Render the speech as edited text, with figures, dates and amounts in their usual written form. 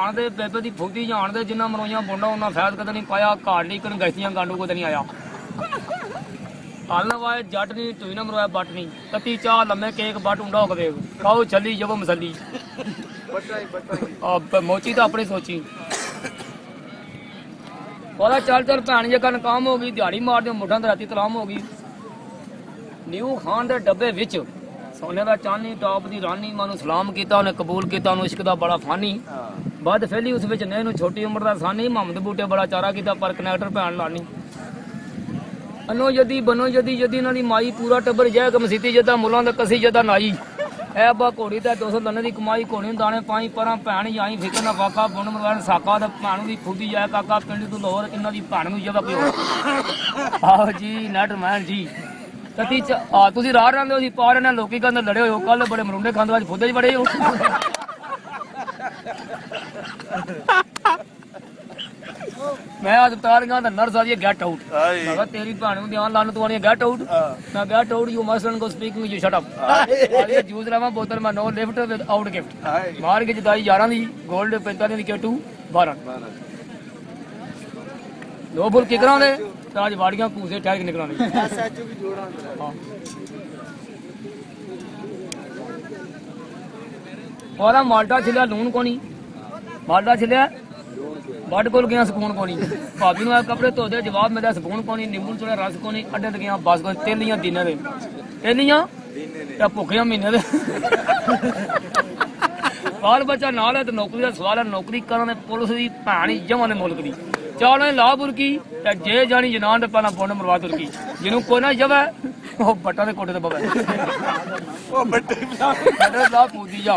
ਦੇ ਬੇਬੇ ਦੀ ਫੁੱਦੀ ਜਾਣ ਦੇ ਜਿੰਨਾ ਮਰੋਈਆਂ ਬੁੰਡਾ ਉਹਨਾਂ ਫੈਦ ਕਦੇ ਨਹੀਂ ਪਾਇਆ ਘਾੜ ਲਈ ਕਣ ਗੈਸੀਆਂ ਗਾਂਡੂ ਕਦੇ ਨਹੀਂ ਆਇਆ ਹਲ ਵਾਏ ਜੱਟ ਨਹੀਂ ਤੂੰ ਨਾ ਮਰਵਾਇਆ ਬੱਟ ਨਹੀਂ ਕੱਤੀ ਚਾਹ ਲੰਮੇ ਕੇਕ ਬੱਟ ਉਂਡਾ ਹੋ ਕੇ ਖਾਓ ਛੱਲੀ ਜਬ ਮਸੱਲੀ ਮੋਚੀ ਤਾਂ ਆਪਣੀ ਸੋਚੀ ਉਹਦਾ ਚੱਲ ਚੱਲ ਭੈਣ ਜੇ ਕੰਨ ਕੰਮ ਹੋ ਗਈ ਦਿਹਾੜੀ ਮਾਰਦੇ ਮੁੱਢਾਂ ਤੇ ਰਾਤੀ ਤਲਾਮ ਹੋ ਗਈ ਨਿਊ ਖਾਨ ਦੇ ਡੱਬੇ ਵਿੱਚ ਸੋਨੇ ਦਾ ਚਾਂਦੀ ਟਾਪ ਦੀ ਰਾਨੀ ਮਾਨੂੰ ਸਲਾਮ ਕੀਤਾ ਉਹਨੇ ਕਬੂਲ ਕੀਤਾ ਉਹਨੂੰ ਇਸ਼ਕ ਦਾ ਬੜਾ ਫਾਨੀ ਬਾਅਦ ਫੇਲੀ ਉਸ ਵਿੱਚ ਨੇ ਨੂੰ ਛੋਟੀ ਉਮਰ ਦਾ ਸਾਨੀ ਮੁਹੰਮਦ ਬੂਟੇ ਬੜਾ ਚਾਰਾ ਕੀਤਾ ਪਰ ਕਨੈਕਟਰ ਭੈਣ ਲਾਨੀ ਅਨੋ ਜਦੀ ਬਨੋ ਜਦੀ ਜਦੀ ਇਹਨਾਂ ਦੀ ਮਾਈ ਪੂਰਾ ਟੱਬਰ ਜੈ ਕਮਸੀਤੀ ਜਦਾ ਮੁੱਲਾਂ ਦਾ ਕਸੀ ਜਦਾ ਨਾਈ ਐ ਬਾ ਘੋੜੀ ਤੇ 200 ਲੰਨੇ ਦੀ ਕਮਾਈ ਘੋੜੀ ਦਾਣੇ ਪਾਈ ਪਰਾਂ ਭੈਣ ਆਈ ਫਿਕਰ ਨਾ ਵਾਕਾ ਬੁੰਨ ਮਰਵਾਣ ਸਾਕਾ ਦਾ ਭੈਣ ਦੀ ਫੁੱਦੀ ਜਾਏ ਕਾਕਾ ਪਿੰਡ ਤੋਂ ਲਾਹੌਰ ਇਹਨਾਂ ਦੀ ਭੈਣ ਨੂੰ ਜਦਾ ਪਿਓ ਆਹੋ ਜੀ ਨਟਮੈਨ ਜੀ ਕਤੀ ਚ ਆ ਤੁਸੀਂ ਰਾਹ ਰਹਿੰਦੇ ਹੋ ਜੀ ਪਾ ਰਹੇ ਨੇ ਲੋਕੀ ਕਹਿੰਦੇ ਲੜੇ ਹੋਏ ਕੱਲ ਬੜੇ ਮਰੁੰਡੇ ਖਾਂਦੇ ਅੱਜ ਫੁੱਦੇ ਚ ਬੜੇ ਹੋ ਮੈਂ ਅੱਜ ਤਾਰੀਆਂ ਦਾ ਨਰਸ ਆ ਜੀ ਗੈਟ ਆਊਟ ਮੈਂ ਕਿਹਾ ਤੇਰੀ ਭੈਣ ਨੂੰ ਧਿਆਨ ਲਾਣ ਤੂੰ ਆਣੀ ਗੈਟ ਆਊਟ ਮੈਂ get out you must go speaking you shut up ਆਲੇ ਜੂਸ ਲਾਵਾਂ ਬੋਤਲ ਮੈਂ no lift without gift ਮਾਰ ਕੇ ਜਦਾਈ 11 ਦੀ 골ਡ 45 ਦੀ K2 12 ਦੋ ਫੁੱਲ ਕਿਕਰਾਂ ਦੇ ਤਾਜ ਵਾੜੀਆਂ ਕੂਸੇ ਠਹਿਰ ਕੇ ਨਿਕਲਾਣੇ ਐਸਐਚਓ ਵੀ ਜੋੜਾਂ ਹਾਂ ਉਹਦਾ ਮਾਲਟਾ ਛਿਲਿਆ ਲੂਣ ਕੋਣੀ ਮਾਲਟਾ ਛਿਲਿਆ ਵੱਡ ਕੋਲ ਗਿਆ ਸਕੂਨ ਕੋਣੀ ਭਾਬੀ ਨੂੰ ਆ ਕੱਪੜੇ ਧੋਦੇ ਜਵਾਬ ਮਿਲਿਆ ਸਕੂਨ ਕੋਣੀ ਨਿੰਬੂ ਚੋੜਾ ਰਸ ਕੋਣੀ ਅੱਡੇ ਤੇ ਗਿਆ ਬਸ ਕੋ ਤੇਲੀਆਂ ਦਿਨਾਂ ਦੇ ਤੇਲੀਆਂ ਤੇ ਭੁੱਖੀਆਂ ਮਹੀਨੇ ਦੇ ਬਾਲ ਬੱਚਾ ਨਾਲ ਹੈ ਤੇ ਨੌਕਰੀ ਦਾ ਸਵਾਲ ਹੈ ਨੌਕਰੀ ਕਰਨ ਦੇ ਪੁਲਿਸ ਦੀ ਭੈਣ ਜਮਾਂ ਦੇ ਮੁਲਕ ਦੀ ਚਾਲੇ ਲਾ ਬੁਰਕੀ ਤੇ ਜੇ ਜਾਣੀ ਜਨਾਨ ਦੇ ਪਹਿਲਾਂ ਪੁੰਨ ਮਰਵਾ ਤੁਰਕੀ ਜਿਹਨੂੰ ਕੋਈ ਨਾ ਜਵੇ ਉਹ ਬੱਟਾ ਦੇ ਕੋਟੇ ਤੇ ਬਵੇ ਉਹ ਬੱਟੇ ਲਾ ਪੂਦੀ ਜਾ